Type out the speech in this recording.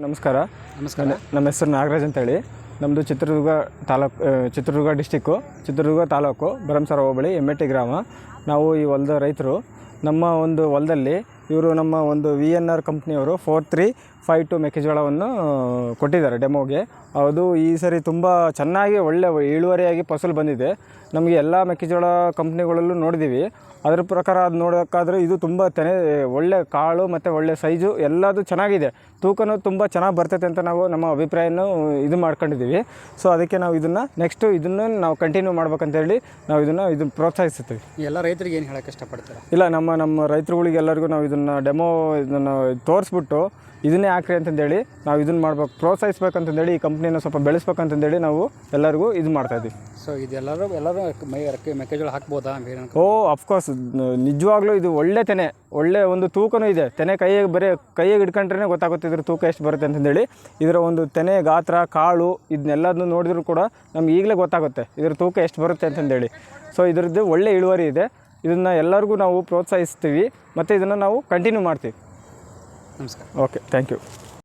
ನಮಸ್ಕಾರ. ನಮಸ್ಕಾರ. ನಮ್ಮ ಹೆಸರು ನಾಗರಾಜ್ ಅಂತೇಳಿ. ನಮ್ಮದು ಚಿತ್ರದುರ್ಗ ಡಿಸ್ಟಿಕ್ಕು, ಚಿತ್ರದುರ್ಗ ತಾಲೂಕು, ಭರಮಸಾಗರ ಹೋಬಳಿ, ಎಮ್ಮೆಟ್ಟಿ ಗ್ರಾಮ. ನಾವು ಈ ಹೊಲದ ರೈತರು. ನಮ್ಮ ಒಂದು ಹೊಲದಲ್ಲಿ ಇವರು ನಮ್ಮ ಒಂದು VNR ಕಂಪ್ನಿಯವರು 4352 ಮೆಕ್ಕೆಜೋಳವನ್ನು ಕೊಟ್ಟಿದ್ದಾರೆ ಡೆಮೋಗೆ. ಅದು ಈ ಸರಿ ತುಂಬ ಚೆನ್ನಾಗಿ ಒಳ್ಳೆ ಇಳುವರಿಯಾಗಿ ಫಸಲು ಬಂದಿದೆ. ನಮಗೆ ಎಲ್ಲ ಮೆಕ್ಕೆಜೋಳ ಕಂಪ್ನಿಗಳಲ್ಲೂ ನೋಡಿದ್ದೀವಿ. ಅದರ ಪ್ರಕಾರ ಅದು ನೋಡೋಕ್ಕಾದ್ರೆ ಇದು ತುಂಬ ಒಳ್ಳೆ ಕಾಳು ಮತ್ತು ಒಳ್ಳೆ ಸೈಜು ಎಲ್ಲದು ಚೆನ್ನಾಗಿದೆ. ತೂಕನೂ ತುಂಬ ಚೆನ್ನಾಗಿ ಬರ್ತೈತೆ ಅಂತ ನಾವು ನಮ್ಮ ಅಭಿಪ್ರಾಯನೂ ಇದು ಮಾಡ್ಕೊಂಡಿದ್ದೀವಿ. ಸೊ ಅದಕ್ಕೆ ನಾವು ಇದನ್ನು ನಾವು ಕಂಟಿನ್ಯೂ ಮಾಡ್ಬೇಕಂತೇಳಿ ನಾವು ಇದನ್ನು ಪ್ರೋತ್ಸಾಹಿಸ್ತೀವಿ. ಎಲ್ಲ ರೈತರಿಗೆ ಏನು ಹೇಳೋಕ್ಕೆ ಇಷ್ಟಪಡ್ತಾರೆ? ಇಲ್ಲ, ನಮ್ಮ ರೈತರುಗಳಿಗೆ ಎಲ್ಲರಿಗೂ ನಾವು ಇದನ್ನು ತೋರಿಸ್ಬಿಟ್ಟು ಇದನ್ನೇ ಹಾಕ್ರಿ ಅಂತಂದೇಳಿ ನಾವು ಇದನ್ನು ಮಾಡ್ಬೇಕು, ಪ್ರೋತ್ಸಾಹಿಸ್ಬೇಕಂತಂದೇಳಿ ಈ ಕಂಪ್ನಿನ ಸ್ವಲ್ಪ ಬೆಳೆಸ್ಬೇಕಂತಂದೇಳಿ ನಾವು ಎಲ್ಲರಿಗೂ ಇದು ಮಾಡ್ತಾಯಿದ್ವಿ. ಸೊ ಇದೆಲ್ಲರೂ ಮೆಕ್ಕೆಜೋಳ ಹಾಕ್ಬೋದಾ? ಅಫ್ಕೋರ್ಸ್, ನಿಜವಾಗ್ಲೂ ಇದು ಒಳ್ಳೆ ಒಂದು ತೂಕನೂ ಇದೆ. ತೆನೆ ಕೈಯಾಗೆ ಹಿಡ್ಕೊಂಡ್ರೆ ಗೊತ್ತಾಗುತ್ತೆ ಇದ್ರ ತೂಕ ಎಷ್ಟು ಬರುತ್ತೆ ಅಂತಂದೇಳಿ. ಇದರ ಒಂದು ತೆನೆ ಗಾತ್ರ, ಕಾಳು ಇದನ್ನೆಲ್ಲದನ್ನು ನೋಡಿದ್ರು ಕೂಡ ನಮ್ಗೆ ಈಗಲೇ ಗೊತ್ತಾಗುತ್ತೆ ಇದ್ರ ತೂಕ ಎಷ್ಟು ಬರುತ್ತೆ ಅಂತಂದೇಳಿ. ಸೊ ಇದ್ರದ್ದು ಒಳ್ಳೆ ಇಳುವರಿ ಇದೆ. ಇದನ್ನು ಎಲ್ಲರಿಗೂ ನಾವು ಪ್ರೋತ್ಸಾಹಿಸ್ತೀವಿ ಮತ್ತು ಇದನ್ನು ನಾವು ಕಂಟಿನ್ಯೂ ಮಾಡ್ತೀವಿ. ನಮಸ್ಕಾರ. Okay, thank you.